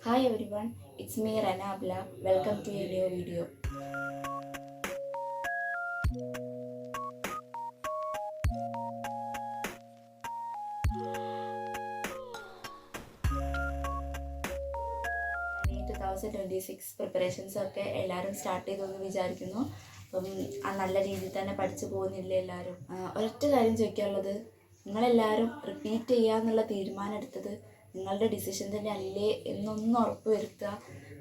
Hi everyone, it's me Rana Abla. Welcome to a new video. 2026 preparations ഒക്കെ എല്ലാവരും start ചെയ്തെന്ന് വിചാരിക്കുന്നു. അപ്പം നല്ല രീതിയിൽ തന്നെ പഠിച്ചു പോകുന്നില്ല എല്ലാവരും. ഒരൊറ്റ കാര്യം ചോദിക്കാനുള്ളത്, നിങ്ങളെല്ലാവരും റിപ്പീറ്റ് ചെയ്യുക എന്നുള്ള തീരുമാനം എടുത്തത് നിങ്ങളുടെ ഡിസിഷൻ തന്നെ അല്ലേ എന്നൊന്ന് ഉറപ്പ് വരുത്തുക.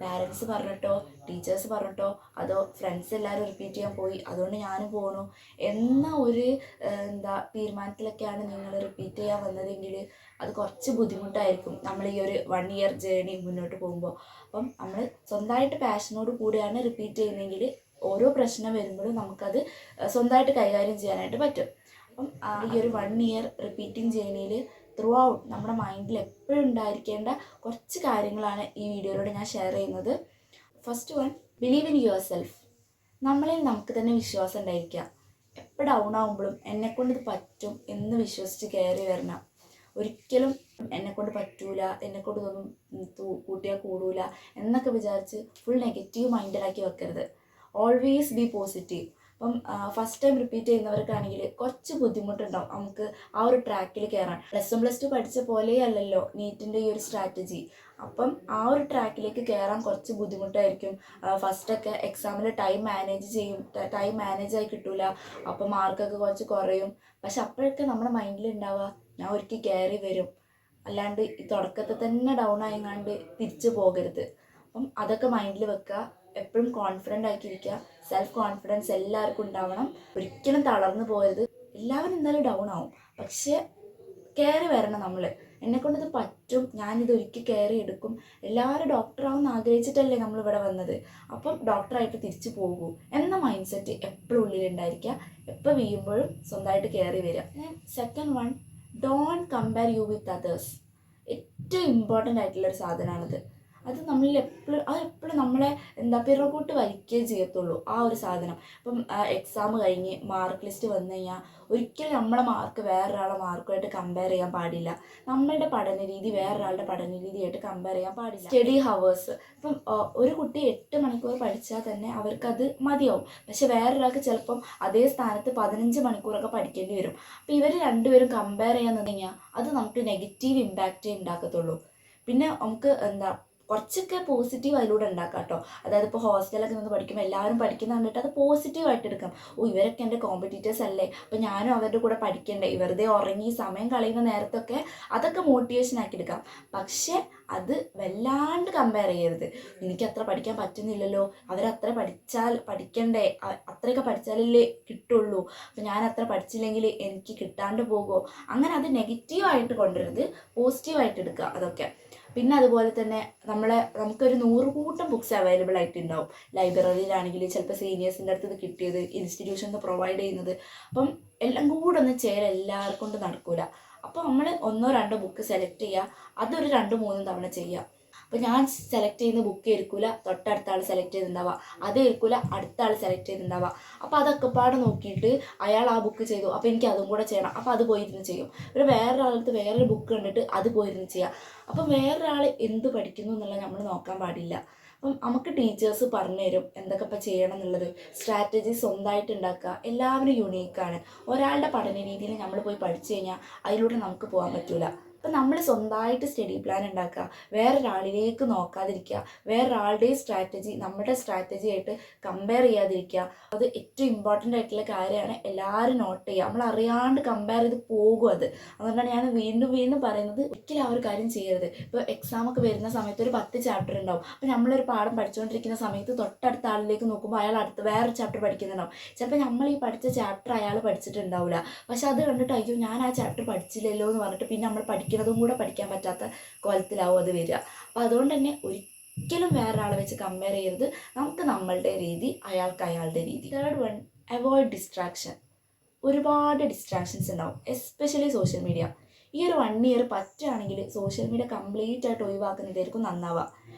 പാരൻസ് പറഞ്ഞിട്ടോ ടീച്ചേഴ്സ് പറഞ്ഞിട്ടോ അതോ ഫ്രണ്ട്സ് എല്ലാവരും റിപ്പീറ്റ് ചെയ്യാൻ പോയി അതുകൊണ്ട് ഞാനും പോകണു എന്ന ഒരു തീരുമാനത്തിലൊക്കെയാണ് നിങ്ങൾ റിപ്പീറ്റ് ചെയ്യാൻ വന്നതെങ്കിൽ അത് കുറച്ച് ബുദ്ധിമുട്ടായിരിക്കും നമ്മൾ ഈ ഒരു 1 ഇയർ ജേണി മുന്നോട്ട് പോകുമ്പോൾ. അപ്പം നമ്മൾ സ്വന്തമായിട്ട് പാഷനോട് കൂടിയാണ് റിപ്പീറ്റ് ചെയ്യുന്നതെങ്കിൽ ഓരോ പ്രശ്നം വരുമ്പോഴും നമുക്കത് സ്വന്തമായിട്ട് കൈകാര്യം ചെയ്യാനായിട്ട് പറ്റും. അപ്പം ഈ ഒരു 1 ഇയർ റിപ്പീറ്റിംഗ് ജേണിയിൽ ത്രൂ ഔട്ട് നമ്മുടെ മൈൻഡിൽ എപ്പോഴും ഉണ്ടായിരിക്കേണ്ട കുറച്ച് കാര്യങ്ങളാണ് ഈ വീഡിയോയിലൂടെ ഞാൻ ഷെയർ ചെയ്യുന്നത്. First one, believe in your self. നമ്മളിൽ നമുക്ക് തന്നെ വിശ്വാസം ഉണ്ടായിരിക്കുക. എപ്പോൾ ഡൗൺ ആകുമ്പോഴും എന്നെക്കൊണ്ട് ഇത് പറ്റും എന്ന് വിശ്വസിച്ച് കയറി വരണം. ഒരിക്കലും എന്നെക്കൊണ്ട് പറ്റൂല, എന്നെക്കൊണ്ട് ഇതൊന്നും കൂട്ടിയാൽ കൂടൂല എന്നൊക്കെ വിചാരിച്ച് ഫുൾ നെഗറ്റീവ് മൈൻഡിലാക്കി വെക്കരുത്. Always be positive. അപ്പം ഫസ്റ്റ് ടൈം റിപ്പീറ്റ് ചെയ്യുന്നവർക്കാണെങ്കിൽ കുറച്ച് ബുദ്ധിമുട്ടുണ്ടാവും നമുക്ക് ആ ഒരു ട്രാക്കിൽ കയറാൻ. +1 +2 പഠിച്ച പോലെയല്ലല്ലോ നീറ്റിൻ്റെ ഈ ഒരു സ്ട്രാറ്റജി. അപ്പം ആ ഒരു ട്രാക്കിലേക്ക് കയറാൻ കുറച്ച് ബുദ്ധിമുട്ടായിരിക്കും. ഫസ്റ്റൊക്കെ എക്സാമിൽ ടൈം മാനേജായി കിട്ടൂല, അപ്പം മാർക്കൊക്കെ കുറച്ച് കുറയും. പക്ഷെ അപ്പോഴൊക്കെ നമ്മുടെ മൈൻഡിൽ ഉണ്ടാവുക, ഞാൻ ഒരിക്കൽ കയറി വരും, അല്ലാണ്ട് ഈ തുടക്കത്തിൽ തന്നെ ഡൗൺ ആയിങ്ങാണ്ട് തിരിച്ചു പോകരുത്. അപ്പം അതൊക്കെ മൈൻഡിൽ വെക്കുക. എപ്പോഴും കോൺഫിഡൻ്റ് ആക്കിയിരിക്കുക. സെൽഫ് കോൺഫിഡൻസ് എല്ലാവർക്കും ഉണ്ടാവണം. ഒരിക്കലും തളർന്നു പോകരുത്. എല്ലാവരും എന്തായാലും ഡൗൺ ആവും, പക്ഷേ കയറി വരണം. നമ്മൾ എന്നെക്കൊണ്ടിത് പറ്റും, ഞാനിത് ഒരിക്കൽ കയറി എടുക്കും. എല്ലാവരും ഡോക്ടറാവുമെന്ന് ആഗ്രഹിച്ചിട്ടല്ലേ നമ്മളിവിടെ വന്നത്, അപ്പം ഡോക്ടറായിട്ട് തിരിച്ചു പോകൂ എന്ന മൈൻഡ് സെറ്റ് എപ്പോഴും ഉള്ളിലുണ്ടായിരിക്കുക. എപ്പോൾ വീഴുമ്പോഴും സ്വന്തമായിട്ട് കയറി വരിക. Second one, don't compare you with others. ഏറ്റവും ഇമ്പോർട്ടൻ്റ് ആയിട്ടുള്ളൊരു സാധനമാണത്. അത് നമ്മളിൽ എപ്പോഴും നമ്മളെ പിറകോട്ട് വലിക്കുകയും ചെയ്യത്തുള്ളൂ ആ ഒരു സാധനം. ഇപ്പം എക്സാം കഴിഞ്ഞ് മാർക്ക് ലിസ്റ്റ് വന്നു കഴിഞ്ഞാൽ ഒരിക്കലും നമ്മളെ മാർക്ക് വേറൊരാളെ മാർക്കുമായിട്ട് കമ്പയർ ചെയ്യാൻ പാടില്ല. നമ്മളുടെ പഠന രീതി വേറൊരാളുടെ പഠന രീതിയായിട്ട് കമ്പയർ ചെയ്യാൻ പാടില്ല. സ്റ്റഡി ഹവേഴ്സ്, ഇപ്പം ഒരു കുട്ടി 8 മണിക്കൂർ പഠിച്ചാൽ തന്നെ അവർക്കത് മതിയാവും. പക്ഷെ വേറൊരാൾക്ക് ചിലപ്പം അതേ സ്ഥാനത്ത് 15 മണിക്കൂറൊക്കെ പഠിക്കേണ്ടി വരും. അപ്പോൾ ഇവർ രണ്ടുപേരും കമ്പയർ ചെയ്യാൻ നിന്ന് കഴിഞ്ഞാൽ അത് നമുക്ക് നെഗറ്റീവ് ഇമ്പാക്റ്റേ ഉണ്ടാക്കത്തുള്ളൂ. പിന്നെ നമുക്ക് കുറച്ചൊക്കെ പോസിറ്റീവ് അതിലൂടെ ഉണ്ടാക്കാം കേട്ടോ. അതായത് ഇപ്പോൾ ഹോസ്റ്റലൊക്കെ നിന്ന് പഠിക്കുമ്പോൾ എല്ലാവരും പഠിക്കുന്ന കണ്ടിട്ട് അത് പോസിറ്റീവായിട്ട് എടുക്കാം. ഇവരൊക്കെ എൻ്റെ കോമ്പറ്റീറ്റേഴ്സ് അല്ലേ, അപ്പോൾ ഞാനും അവരുടെ കൂടെ പഠിക്കണ്ടേ, വെറുതെ ഉറങ്ങി സമയം കളയുന്ന നേരത്തൊക്കെ അതൊക്കെ മോട്ടിവേഷൻ ആക്കി എടുക്കാം. പക്ഷേ അത് വല്ലാണ്ട് കമ്പയർ ചെയ്യരുത്. എനിക്കത്ര പഠിക്കാൻ പറ്റുന്നില്ലല്ലോ, അവരത്ര പഠിക്കണ്ടേ, അത്രയൊക്കെ പഠിച്ചാലല്ലേ കിട്ടുള്ളൂ, അപ്പോൾ ഞാൻ അത്ര പഠിച്ചില്ലെങ്കിൽ എനിക്ക് കിട്ടാണ്ട് പോകുമോ, അങ്ങനെ അത് നെഗറ്റീവായിട്ട് കൊണ്ടുവരരുത്, പോസിറ്റീവായിട്ട് എടുക്കുക അതൊക്കെ. പിന്നെ അതുപോലെ തന്നെ നമുക്കൊരു 100 കൂട്ടം ബുക്സ് അവൈലബിൾ ആയിട്ടുണ്ടാവും. ലൈബ്രറിയിലാണെങ്കിൽ ചിലപ്പോൾ സീനിയേഴ്സിൻ്റെ അടുത്ത് ഇത് കിട്ടിയത്, ഇൻസ്റ്റിറ്റ്യൂഷനിൽ നിന്ന് പ്രൊവൈഡ് ചെയ്യുന്നത്. അപ്പം എല്ലാം കൂടെ ഒന്ന് എല്ലാവർക്കും കൊണ്ട് നടക്കൂല. അപ്പോൾ നമ്മൾ 1-2 ബുക്ക് സെലക്ട് ചെയ്യുക, അതൊരു 2-3 തവണ ചെയ്യുക. അപ്പോൾ ഞാൻ സെലക്ട് ചെയ്യുന്ന ബുക്ക് ആയിരിക്കില്ല തൊട്ടടുത്ത ആൾ സെലക്ട് ചെയ്തിട്ടുണ്ടാവുക, അതായിരിക്കില്ല അടുത്ത ആൾ സെലക്ട് ചെയ്തിട്ടുണ്ടാവുക. അപ്പോൾ അതൊക്കെ പാടെ നോക്കിയിട്ട് അയാൾ ആ ബുക്ക് ചെയ്തു, അപ്പോൾ എനിക്ക് അതും കൂടെ ചെയ്യണം, അപ്പോൾ അത് പോയിരുന്ന് ചെയ്യും. വേറൊരാളടുത്ത് വേറൊരു ബുക്ക് കണ്ടിട്ട് അത് പോയിരുന്ന് ചെയ്യാം. അപ്പം വേറൊരാൾ എന്ത് പഠിക്കുന്നു എന്നുള്ളത് നമ്മൾ നോക്കാൻ പാടില്ല. അപ്പം നമുക്ക് ടീച്ചേഴ്സ് പറഞ്ഞു തരും എന്തൊക്കെ ഇപ്പം ചെയ്യണം എന്നുള്ളത്. സ്ട്രാറ്റജി സ്വന്തമായിട്ട് ഉണ്ടാക്കുക. എല്ലാവരും യുണീക്കാണ്. ഒരാളുടെ പഠന രീതിയിൽ നമ്മൾ പോയി പഠിച്ചു കഴിഞ്ഞാൽ അതിലൂടെ നമുക്ക് പോകാൻ പറ്റില്ല. അപ്പം നമ്മൾ സ്വന്തമായിട്ട് സ്റ്റഡി പ്ലാൻ ഉണ്ടാക്കുക, വേറൊരാളിലേക്ക് നോക്കാതിരിക്കുക, വേറൊരാളുടെയും സ്ട്രാറ്റജി നമ്മുടെ സ്ട്രാറ്റജി ആയിട്ട് കമ്പയർ ചെയ്യാതിരിക്കുക. അത് ഏറ്റവും ഇമ്പോർട്ടൻ്റ് ആയിട്ടുള്ള കാര്യമാണ്. എല്ലാവരും നോട്ട് ചെയ്യുക. നമ്മൾ അറിയാണ്ട് കമ്പയർ ചെയ്ത് പോകും അത്. അതുകൊണ്ടാണ് ഞാൻ വീണ്ടും പറയുന്നത്, ഒരിക്കലും ആ ഒരു കാര്യം ചെയ്യരുത്. ഇപ്പോൾ എക്സാമൊക്കെ വരുന്ന സമയത്ത് ഒരു 10 ചാപ്റ്റർ ഉണ്ടാവും. അപ്പോൾ നമ്മളൊരു പാഠം പഠിച്ചുകൊണ്ടിരിക്കുന്ന സമയത്ത് തൊട്ടടുത്ത ആളിലേക്ക് നോക്കുമ്പോൾ അയാൾ അടുത്ത് വേറൊരു ചാപ്റ്റർ പഠിക്കുന്നുണ്ടാവും. ചിലപ്പോൾ നമ്മൾ ഈ പഠിച്ച ചാപ്റ്റർ അയാൾ പഠിച്ചിട്ടുണ്ടാവില്ല. പക്ഷെ അത് കണ്ടിട്ട് അയ്യോ ഞാൻ ആ ചാപ്റ്റർ പഠിച്ചില്ലല്ലോ എന്ന് പറഞ്ഞിട്ട് പിന്നെ നമ്മൾ പഠിക്കുന്നതും കൂടെ പഠിക്കാൻ പറ്റാത്ത കോലത്തിലാവും അത് വരിക. അപ്പോൾ അതുകൊണ്ട് തന്നെ ഒരിക്കലും വേറൊരാളെ വെച്ച് കമ്പയർ ചെയ്യരുത്. നമുക്ക് നമ്മളുടെ രീതി, അയാൾക്ക് അയാളുടെ രീതി. Third one, avoid distraction. ഒരുപാട് ഡിസ്ട്രാക്ഷൻസ് ഉണ്ടാവും, എസ്പെഷ്യലി സോഷ്യൽ മീഡിയ. ഈ ഒരു 1 ഇയർ പറ്റുകയാണെങ്കിൽ സോഷ്യൽ മീഡിയ കംപ്ലീറ്റ് ആയിട്ട് ഒഴിവാക്കുന്നതായിരിക്കും നന്നാവുക.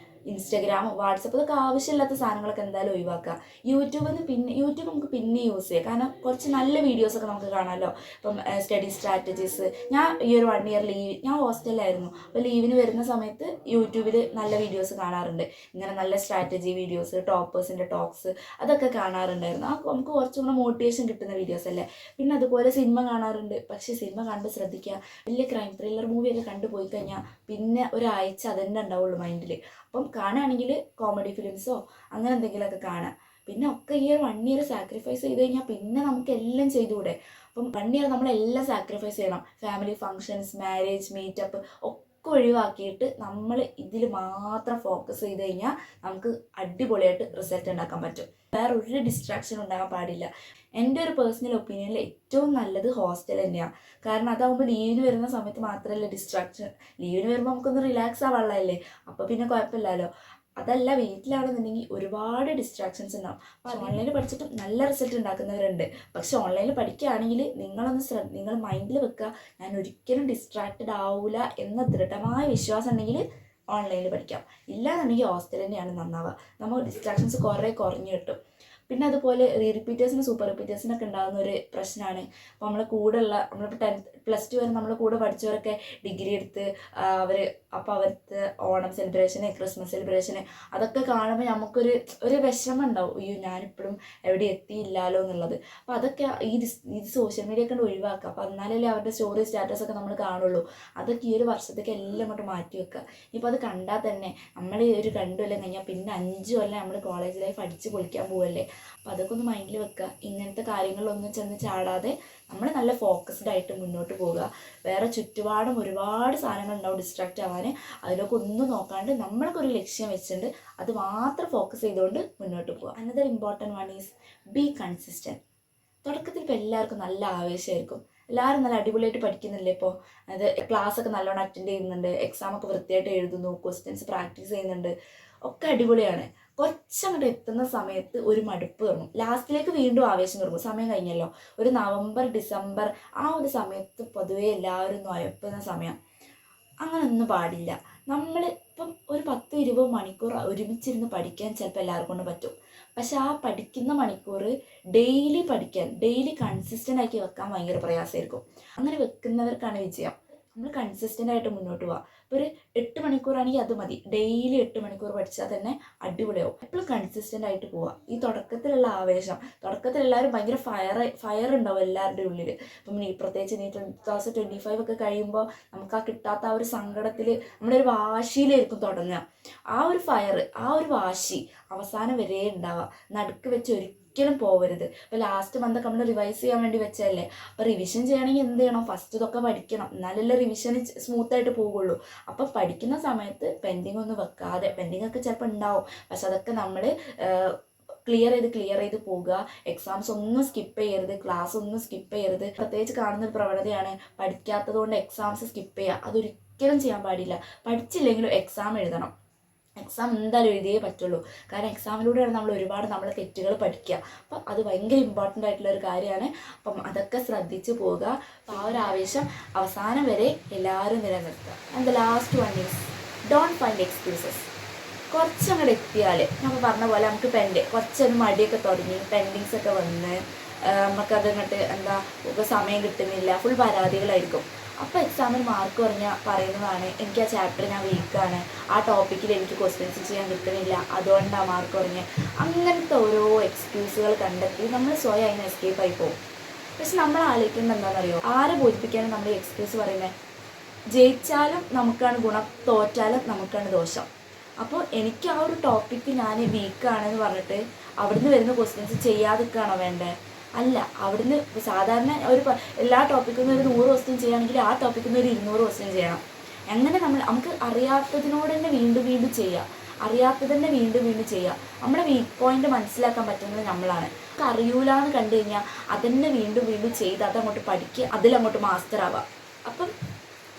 ഇൻസ്റ്റഗ്രാം, വാട്സപ്പ്, ഇതൊക്കെ ആവശ്യമില്ലാത്ത സാധനങ്ങളൊക്കെ എന്തായാലും ഒഴിവാക്കുക. യൂട്യൂബ് നമുക്ക് പിന്നെ യൂസ് ചെയ്യാം, കാരണം കുറച്ച് നല്ല വീഡിയോസൊക്കെ നമുക്ക് കാണാമല്ലോ. ഇപ്പം സ്റ്റഡി സ്ട്രാറ്റജീസ്. ഞാൻ ഈ ഒരു 1 ഇയർ ഞാൻ ഹോസ്റ്റലിലായിരുന്നു. അപ്പോൾ ലീവിന് വരുന്ന സമയത്ത് യൂട്യൂബിൽ നല്ല വീഡിയോസ് കാണാറുണ്ട്. ഇങ്ങനെ നല്ല സ്ട്രാറ്റജി വീഡിയോസ്, ടോപ്പേഴ്സിൻ്റെ ടോക്സ്, അതൊക്കെ കാണാറുണ്ടായിരുന്നു. നമുക്ക് കുറച്ചും കൂടെ മോട്ടിവേഷൻ കിട്ടുന്ന വീഡിയോസ് അല്ലേ. പിന്നെ അതുപോലെ സിനിമ കാണാറുണ്ട്. പക്ഷേ സിനിമ കണ്ട് ശ്രദ്ധിക്കുക, വലിയ ക്രൈം ത്രില്ലർ മൂവിയൊക്കെ കണ്ടു പോയി കഴിഞ്ഞാൽ പിന്നെ ഒരാഴ്ച അതന്നെ ഉണ്ടാവുള്ളൂ മൈൻഡിൽ. അപ്പം കാണുകയാണെങ്കിൽ കോമഡി ഫിലിംസോ അങ്ങനെ എന്തെങ്കിലുമൊക്കെ കാണാം. പിന്നെ ഒക്കെ ഈ ഒരു 1 ഇയർ സാക്രിഫൈസ് ചെയ്ത് കഴിഞ്ഞാൽ പിന്നെ നമുക്ക് എല്ലാം ചെയ്തുകൂടെ. അപ്പം 1 ഇയർ നമ്മളെല്ലാം സാക്രിഫൈസ് ചെയ്യണം. ഫാമിലി ഫങ്ഷൻസ്, മാരേജ്, മീറ്റപ്പ് ഒക്കെ ഒഴിവാക്കിയിട്ട് നമ്മൾ ഇതിൽ മാത്രം ഫോക്കസ് ചെയ്ത് കഴിഞ്ഞാൽ നമുക്ക് അടിപൊളിയായിട്ട് റിസൾട്ട് ഉണ്ടാക്കാൻ പറ്റും. വേറെ ഒരു ഡിസ്ട്രാക്ഷൻ ഉണ്ടാകാൻ പാടില്ല. എൻ്റെ ഒരു പേഴ്സണൽ ഒപ്പീനിയനിൽ ഏറ്റവും നല്ലത് ഹോസ്റ്റൽ തന്നെയാണ്. കാരണം അതാകുമ്പോൾ ലീവിന് വരുന്ന സമയത്ത് മാത്രമല്ല ഡിസ്ട്രാക്ഷൻ. ലീവിന് വരുമ്പോൾ നമുക്കൊന്ന് റിലാക്സ് ആവാനുള്ളതല്ലേ, അപ്പോൾ പിന്നെ കുഴപ്പമില്ലല്ലോ. അതല്ല, വീട്ടിലാണെന്നുണ്ടെങ്കിൽ ഒരുപാട് ഡിസ്ട്രാക്ഷൻസ് ഉണ്ടാവും. അപ്പോൾ ഓൺലൈനിൽ പഠിച്ചിട്ടും നല്ല റിസൾട്ട് ഉണ്ടാക്കുന്നവരുണ്ട്. പക്ഷെ ഓൺലൈനിൽ പഠിക്കുകയാണെങ്കിൽ നിങ്ങൾ മൈൻഡിൽ വെക്കുക, ഞാൻ ഒരിക്കലും ഡിസ്ട്രാക്റ്റഡ് ആവില്ല എന്ന ദൃഢമായ വിശ്വാസം ഉണ്ടെങ്കിൽ ഓൺലൈനിൽ പഠിക്കാം. ഇല്ലാന്നുണ്ടെങ്കിൽ ഹോസ്റ്റൽ തന്നെയാണ് നന്നാവുക. നമുക്ക് ഡിസ്ട്രാക്ഷൻസ് കുറഞ്ഞു കിട്ടും. പിന്നെ അതുപോലെ റിപ്പീറ്റേഴ്സിന് സൂപ്പർ റിപ്പീറ്റേഴ്സിനൊക്കെ ഉണ്ടാകുന്ന ഒരു പ്രശ്നമാണ്. അപ്പോൾ നമ്മളെ കൂടെയുള്ള നമ്മളിപ്പോൾ 10th +2 വരെ നമ്മളെ കൂടെ പഠിച്ചവരൊക്കെ ഡിഗ്രി എടുത്ത് അവർക്ക് ഓണം സെലിബ്രേഷന്, ക്രിസ്മസ് സെലിബ്രേഷന് അതൊക്കെ കാണുമ്പോൾ നമുക്കൊരു വിഷമം ഉണ്ടാവും. അയ്യോ, ഞാനിപ്പോഴും എവിടെ എത്തിയില്ലല്ലോ എന്നുള്ളത്. അപ്പോൾ അതൊക്കെ ഈ സോഷ്യൽ മീഡിയ ഒക്കെ ഒഴിവാക്കുക. അപ്പോൾ എന്നാലല്ലേ അവരുടെ സ്റ്റോറി സ്റ്റാറ്റസൊക്കെ നമ്മൾ കാണുള്ളൂ. അതൊക്കെ ഈ ഒരു വർഷത്തേക്ക് എല്ലാം അങ്ങോട്ട് മാറ്റി വെക്കുക. ഇപ്പോൾ അത് കണ്ടാൽ തന്നെ നമ്മൾ ഒരു 2 കൊല്ലം കഴിഞ്ഞാൽ പിന്നെ 5 കൊല്ലം നമ്മൾ കോളേജ് ലൈഫ് അടിച്ച് പൊളിക്കാൻ പോവല്ലേ. അപ്പോൾ അതൊക്കെ ഒന്ന് മൈൻഡിൽ വെക്കുക. ഇങ്ങനത്തെ കാര്യങ്ങളിലൊന്നും ചെന്ന് ചാടാതെ നമ്മൾ നല്ല ഫോക്കസ്ഡ് ആയിട്ട് മുന്നോട്ട് പോകുക. വേറെ ചുറ്റുപാടും ഒരുപാട് സാധനങ്ങളുണ്ടാവും ഡിസ്ട്രാക്റ്റ് ആവാൻ. അതിലൊക്കെ ഒന്നും നോക്കാണ്ട് നമ്മൾക്ക് ഒരു ലക്ഷ്യം വെച്ചിട്ടുണ്ട്, അത് മാത്രം ഫോക്കസ് ചെയ്തുകൊണ്ട് മുന്നോട്ട് പോകുക. Another important one is B consistent. തുടക്കത്തിൽ ഇപ്പോൾ എല്ലാവർക്കും നല്ല ആവേശമായിരിക്കും. എല്ലാവരും നല്ല അടിപൊളിയായിട്ട് പഠിക്കുന്നില്ലേ. ഇപ്പോൾ അത് ക്ലാസ്സൊക്കെ നല്ലോണം അറ്റൻഡ് ചെയ്യുന്നുണ്ട്, എക്സാമൊക്കെ വൃത്തിയായിട്ട് എഴുതുന്നു, ക്വസ്റ്റ്യൻസ് പ്രാക്ടീസ് ചെയ്യുന്നുണ്ട്, ഒക്കെ അടിപൊളിയാണ്. കുറച്ചങ്ങോട്ട് എത്തുന്ന സമയത്ത് ഒരു മടുപ്പ് തുടങ്ങും. ലാസ്റ്റിലേക്ക് വീണ്ടും ആവേശം തുടങ്ങും. സമയം കഴിഞ്ഞല്ലോ. ഒരു നവംബർ, ഡിസംബർ ആ ഒരു സമയത്ത് പൊതുവേ എല്ലാവരും നൊയപ്പുന്ന സമയം. അങ്ങനെയൊന്നും പാടില്ല. നമ്മൾ ഇപ്പം ഒരു 10-20 മണിക്കൂർ ഒരുമിച്ചിരുന്ന് പഠിക്കാൻ ചിലപ്പോൾ എല്ലാവർക്കും കൊണ്ട് പറ്റും. പക്ഷെ ആ പഠിക്കുന്ന മണിക്കൂർ ഡെയിലി പഠിക്കാൻ, ഡെയിലി കൺസിസ്റ്റൻ്റ് ആക്കി വെക്കാൻ ഭയങ്കര പ്രയാസമായിരിക്കും. അങ്ങനെ വെക്കുന്നവർക്കാണ് വിജയം. നമ്മൾ കൺസിസ്റ്റൻ്റ് ആയിട്ട് മുന്നോട്ട് പോവുക. ഇപ്പോൾ ഒരു 8 മണിക്കൂറാണെങ്കിൽ അത് മതി. ഡെയിലി 8 മണിക്കൂർ പഠിച്ചാൽ തന്നെ അടിപൊളിയാവും. എപ്പോഴും കൺസിസ്റ്റൻ്റ് ആയിട്ട് പോവുക. ഈ തുടക്കത്തിലുള്ള ആവേശം, തുടക്കത്തിൽ എല്ലാവരും ഭയങ്കര ഫയർ ഉണ്ടാവും എല്ലാവരുടെ ഉള്ളിൽ. ഇപ്പം പ്രത്യേകിച്ച് 2025 ഒക്കെ കഴിയുമ്പോൾ നമുക്ക് ആ കിട്ടാത്ത ആ ഒരു സങ്കടത്തിൽ നമ്മുടെ ഒരു വാശിയിലായിരിക്കും തുടങ്ങുക. ആ ഒരു ഫയർ, ആ ഒരു വാശി അവസാനം വരെ ഉണ്ടാവുക. നടുക്ക് വെച്ച് ഒരിക്കലും പോകരുത്. ഇപ്പോൾ ലാസ്റ്റ് മന്തൊക്കെ നമ്മൾ റിവൈസ് ചെയ്യാൻ വേണ്ടി വെച്ചതല്ലേ. അപ്പോൾ റിവിഷൻ ചെയ്യണമെങ്കിൽ എന്ത് ചെയ്യണം? ഫസ്റ്റ് ഇതൊക്കെ പഠിക്കണം, എന്നാലല്ലേ റിവിഷൻ സ്മൂത്തായിട്ട് പോകുള്ളൂ. അപ്പോൾ പഠിക്കുന്ന സമയത്ത് പെൻഡിങ് ഒന്നും വെക്കാതെ, പെൻഡിങ് ഒക്കെ ചിലപ്പോൾ ഉണ്ടാവും, പക്ഷെ അതൊക്കെ നമ്മൾ ക്ലിയർ ചെയ്ത് പോകുക. എക്സാംസ് ഒന്നും സ്കിപ്പ് ചെയ്യരുത്, ക്ലാസ് ഒന്നും സ്കിപ്പ് ചെയ്യരുത്. പ്രത്യേകിച്ച് കാണുന്നൊരു പ്രവണതയാണ് പഠിക്കാത്തത് കൊണ്ട് എക്സാംസ് സ്കിപ്പ് ചെയ്യുക. അതൊരിക്കലും ചെയ്യാൻ പാടില്ല. പഠിച്ചില്ലെങ്കിലും എക്സാം എഴുതണം. എക്സാം എന്തായാലും എഴുതിയേ പറ്റുള്ളൂ. കാരണം എക്സാമിലൂടെയാണ് നമ്മൾ ഒരുപാട് നമ്മളെ തെറ്റുകൾ പഠിക്കുക. അപ്പം അത് ഭയങ്കര ഇമ്പോർട്ടൻ്റ് ആയിട്ടുള്ള ഒരു കാര്യമാണ്. അപ്പം അതൊക്കെ ശ്രദ്ധിച്ച് പോവുക. അപ്പോൾ ആ ഒരു ആവേശം അവസാനം വരെ എല്ലാവരും നിലനിർത്തുക. And the last one is don't find excuses. കുറച്ചങ്ങോട്ട് എത്തിയാൽ നമ്മൾ പറഞ്ഞ പോലെ നമുക്ക് കുറച്ചൊരു മടിയൊക്കെ തുടങ്ങി, പെൻഡിങ്സ് ഒക്കെ വന്ന് നമുക്കത് ഇങ്ങോട്ട് സമയം കിട്ടുന്നില്ല, ഫുൾ പരാതികളായിരിക്കും. അപ്പോൾ എക്സാമിന് മാർക്ക് പറഞ്ഞാൽ പറയുന്നതാണ്, എനിക്ക് ആ ചാപ്റ്റർ ഞാൻ വീക്കാണ്, ആ ടോപ്പിക്കിൽ എനിക്ക് ക്വസ്റ്റ്യൻസ് ചെയ്യാൻ കിട്ടുന്നില്ല, അതുകൊണ്ടാണ് മാർക്ക് പറഞ്ഞത്. അങ്ങനത്തെ ഓരോ എക്സ്ക്യൂസുകൾ കണ്ടെത്തി നമ്മൾ സ്വയം അതിന് എസ്കേപ്പ് ആയി പോകും. പക്ഷെ നമ്മൾ ആലോചിക്കുന്നത് എന്താണെന്നറിയോ? ആരെ ബോധിപ്പിക്കാനും നമ്മൾ എക്സ്ക്യൂസ് പറയുന്നത്? ജയിച്ചാലും നമുക്കാണ് ഗുണം, തോറ്റാലും നമുക്കാണ് ദോഷം. അപ്പോൾ എനിക്ക് ആ ഒരു ടോപ്പിക്ക് ഞാൻ വീക്കാണെന്ന് പറഞ്ഞിട്ട് അവിടുന്ന് വരുന്ന ക്വസ്റ്റ്യൻസ് ചെയ്യാതിരിക്കുകയാണോ വേണ്ടത്? അല്ല. അവിടുന്ന് സാധാരണ എല്ലാ ടോപ്പിക്കിൽ നിന്ന് ഒരു 100 ക്വസ്റ്റ്യൻ ചെയ്യുകയാണെങ്കിൽ ആ ടോപ്പിക്കിൽ നിന്ന് ഒരു 200 ക്വസ്റ്റ്യൻ ചെയ്യണം. അങ്ങനെ നമുക്ക് അറിയാത്തതിനോട് തന്നെ വീണ്ടും ചെയ്യുക, അറിയാത്തതന്നെ വീണ്ടും ചെയ്യുക. നമ്മുടെ വീക്ക് പോയിന്റ് മനസ്സിലാക്കാൻ പറ്റുന്നത് നമ്മളാണ്. നമുക്ക് അറിയൂലെന്ന് കണ്ടു കഴിഞ്ഞാൽ അതന്നെ വീണ്ടും ചെയ്ത് അതങ്ങോട്ട് പഠിക്കുക, അതിലങ്ങോട്ട് മാസ്റ്റർ ആവുക. അപ്പം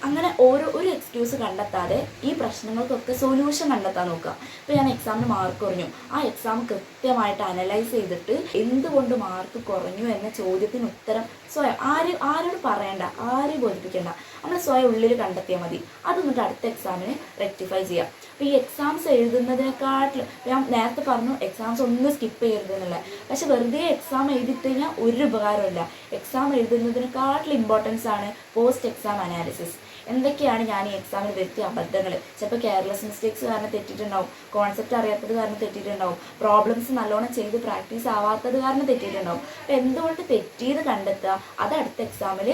അങ്ങനെ ഒരു എക്സ്ക്യൂസ് കണ്ടെത്താതെ ഈ പ്രശ്നങ്ങൾക്കൊക്കെ സൊല്യൂഷൻ കണ്ടെത്താൻ നോക്കുക. ഇപ്പോൾ ഞാൻ എക്സാമിന് മാർക്ക് കുറഞ്ഞു, ആ എക്സാം കൃത്യമായിട്ട് അനലൈസ് ചെയ്തിട്ട് എന്തുകൊണ്ട് മാർക്ക് കുറഞ്ഞു എന്ന ചോദ്യത്തിന് ഉത്തരം സ്വയം ആരോട് പറയണ്ട, ആരെയും ബോധിപ്പിക്കേണ്ട, നമ്മൾ സ്വയം ഉള്ളിൽ കണ്ടെത്തിയാൽ മതി. അത് എന്നിട്ട് അടുത്ത എക്സാമിന് റെക്ടിഫൈ ചെയ്യാം. അപ്പോൾ ഈ എക്സാംസ് എഴുതുന്നതിനെക്കാട്ടിലും ഞാൻ നേരത്തെ പറഞ്ഞു എക്സാംസ് ഒന്നും സ്കിപ്പ് ചെയ്യരുത് എന്നുള്ളത്. പക്ഷെ വെറുതെ എക്സാം എഴുതിയിട്ട് കഴിഞ്ഞാൽ ഒരു ഉപകാരമില്ല. എക്സാം എഴുതുന്നതിനെക്കാട്ടിലും ഇമ്പോർട്ടൻസ് ആണ് പോസ്റ്റ് എക്സാം അനാലിസിസ്. എന്തൊക്കെയാണ് ഞാൻ ഈ എക്സാമിൽ വരുത്തിയ അബദ്ധങ്ങൾ, ചിലപ്പോൾ കെയർലെസ് മിസ്റ്റേക്സ് കാരണം തെറ്റിയിട്ടുണ്ടാവും, കോൺസെപ്റ്റ് അറിയാത്തത് കാരണം തെറ്റിയിട്ടുണ്ടാവും, പ്രോബ്ലംസ് നല്ലോണം ചെയ്ത് പ്രാക്ടീസ് ആവാത്തത് കാരണം തെറ്റിയിട്ടുണ്ടാവും. അപ്പോൾ എന്തുകൊണ്ട് തെറ്റിയത് കണ്ടെത്തുക, അത് അടുത്ത എക്സാമിൽ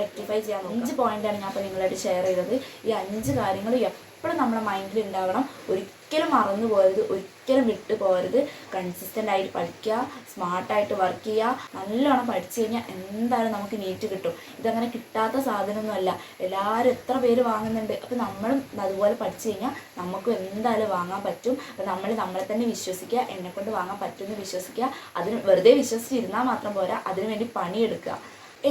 റെക്ടിഫൈ ചെയ്യാൻ 5 പോയിൻ്റാണ് ഞാൻ ഇപ്പോൾ നിങ്ങളായിട്ട് ഷെയർ ചെയ്തത്. ഈ 5 കാര്യങ്ങൾ എപ്പോഴും നമ്മുടെ മൈൻഡിൽ ഉണ്ടാവണം. ഒരിക്കലും മറന്നു പോകരുത്, ഒരിക്കലും വിട്ടു പോകരുത്. കൺസിസ്റ്റൻ്റ് ആയിട്ട് പഠിക്കുക, സ്മാർട്ടായിട്ട് വർക്ക് ചെയ്യുക. നല്ലോണം പഠിച്ചു കഴിഞ്ഞാൽ എന്തായാലും നമുക്ക് നീറ്റ് കിട്ടും. ഇതങ്ങനെ കിട്ടാത്ത സാധനമൊന്നുമല്ല. എല്ലാവരും എത്ര പേര് വാങ്ങുന്നുണ്ട്. അപ്പോൾ നമ്മളും അതുപോലെ പഠിച്ചു കഴിഞ്ഞാൽ നമുക്കും എന്തായാലും വാങ്ങാൻ പറ്റും. അപ്പോൾ നമ്മളെ തന്നെ വിശ്വസിക്കുക, എന്നെക്കൊണ്ട് വാങ്ങാൻ പറ്റുമെന്ന് വിശ്വസിക്കുക. അതിന് വെറുതെ വിശ്വസിച്ചിരുന്നാൽ മാത്രം പോരാ, അതിനു വേണ്ടി പണിയെടുക്കുക,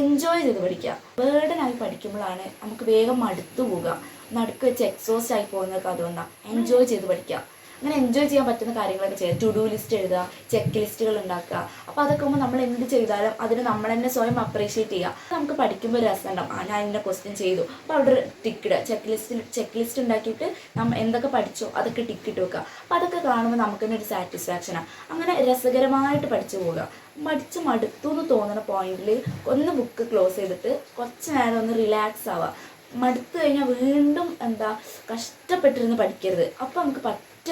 എൻജോയ് ചെയ്ത് പഠിക്കുക. ബേർഡനായി പഠിക്കുമ്പോഴാണ് നമുക്ക് വേഗം മടുത്തു പോവുക, നടുക്ക് വെച്ച് എക്സോസ്റ്റ് ആയി പോകുന്നതൊക്കെ അതുകൊണ്ടാണ്. എൻജോയ് ചെയ്ത് പഠിക്കുക. അങ്ങനെ എൻജോയ് ചെയ്യാൻ പറ്റുന്ന കാര്യങ്ങളൊക്കെ ചെയ്യുക. ടു ഡു ലിസ്റ്റ് എഴുതുക, ചെക്ക് ലിസ്റ്റുകൾ ഉണ്ടാക്കുക. അപ്പോൾ അതൊക്കെ ആകുമ്പോൾ നമ്മൾ എന്ത് ചെയ്താലും അതിന് നമ്മൾ തന്നെ സ്വയം അപ്രീഷിയേറ്റ് ചെയ്യുക. നമുക്ക് പഠിക്കുമ്പോൾ ഒരു രസം ഉണ്ടാവും. ഞാൻ ഇന്ന ക്വസ്റ്റ്യൻ ചെയ്തു, അപ്പോൾ അവിടെ ടിക്കിടുക. ചെക്ക് ലിസ്റ്റ് ഉണ്ടാക്കിയിട്ട് നമ്മൾ എന്തൊക്കെ പഠിച്ചോ അതൊക്കെ ടിക്കിട്ട് വെക്കുക. അപ്പോൾ അതൊക്കെ കാണുമ്പോൾ നമുക്ക് തന്നെ ഒരു സാറ്റിസ്ഫാക്ഷനാണ്. അങ്ങനെ രസകരമായിട്ട് പഠിച്ചു പോവുക. പഠിച്ച് മടുത്തു എന്ന് തോന്നുന്ന പോയിന്റിൽ ഒന്ന് ബുക്ക് ക്ലോസ് ചെയ്തിട്ട് കുറച്ച് നേരം ഒന്ന് റിലാക്സ് ആവുക. മടുത്തു കഴിഞ്ഞാൽ വീണ്ടും കഷ്ടപ്പെട്ടിരുന്ന് പഠിക്കരുത്. അപ്പോൾ നമുക്ക്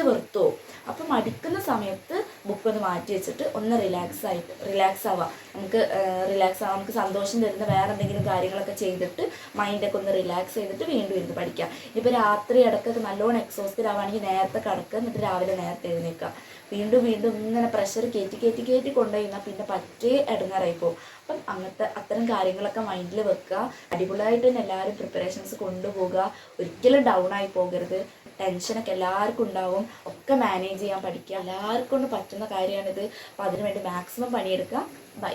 വെറുത്തു പോകും. അപ്പം മടിക്കുന്ന സമയത്ത് ബുക്കൊന്ന് മാറ്റി വെച്ചിട്ട് ഒന്ന് റിലാക്സ് ആവുക. നമുക്ക് സന്തോഷം തരുന്ന വേറെ എന്തെങ്കിലും കാര്യങ്ങളൊക്കെ ചെയ്തിട്ട് മൈൻഡൊക്കെ ഒന്ന് റിലാക്സ് ചെയ്തിട്ട് വീണ്ടും ഇരുന്ന് പഠിക്കുക. ഇപ്പോൾ രാത്രി ഇടയ്ക്കൊക്കെ നല്ലോണം എക്സോസ്റ്റഡ് ആവുകയാണെങ്കിൽ നേരത്തെ കിടക്കുക, എന്നിട്ട് രാവിലെ നേരത്തെ എഴുന്നേൽക്കുക. വീണ്ടും ഇങ്ങനെ പ്രഷർ കയറ്റി കൊണ്ടുപോയിരുന്നാൽ പിന്നെ പറ്റേ ഇടങ്ങാറായി പോകും. അപ്പം അത്തരം കാര്യങ്ങളൊക്കെ മൈൻഡിൽ വെക്കുക. അടിപൊളിയായിട്ട് തന്നെ എല്ലാവരും പ്രിപ്പറേഷൻസ് കൊണ്ടുപോകുക. ഒരിക്കലും ഡൗൺ ആയി പോകരുത്. ടെൻഷനൊക്കെ എല്ലാവർക്കും ഉണ്ടാവും. ഒക്കെ മാനേജ് ചെയ്യാൻ പഠിക്കുക. എല്ലാവർക്കും കൊണ്ട് പറ്റുന്ന കാര്യമാണിത്. അപ്പോൾ അതിനുവേണ്ടി മാക്സിമം പണിയെടുക്കുക. ബൈ.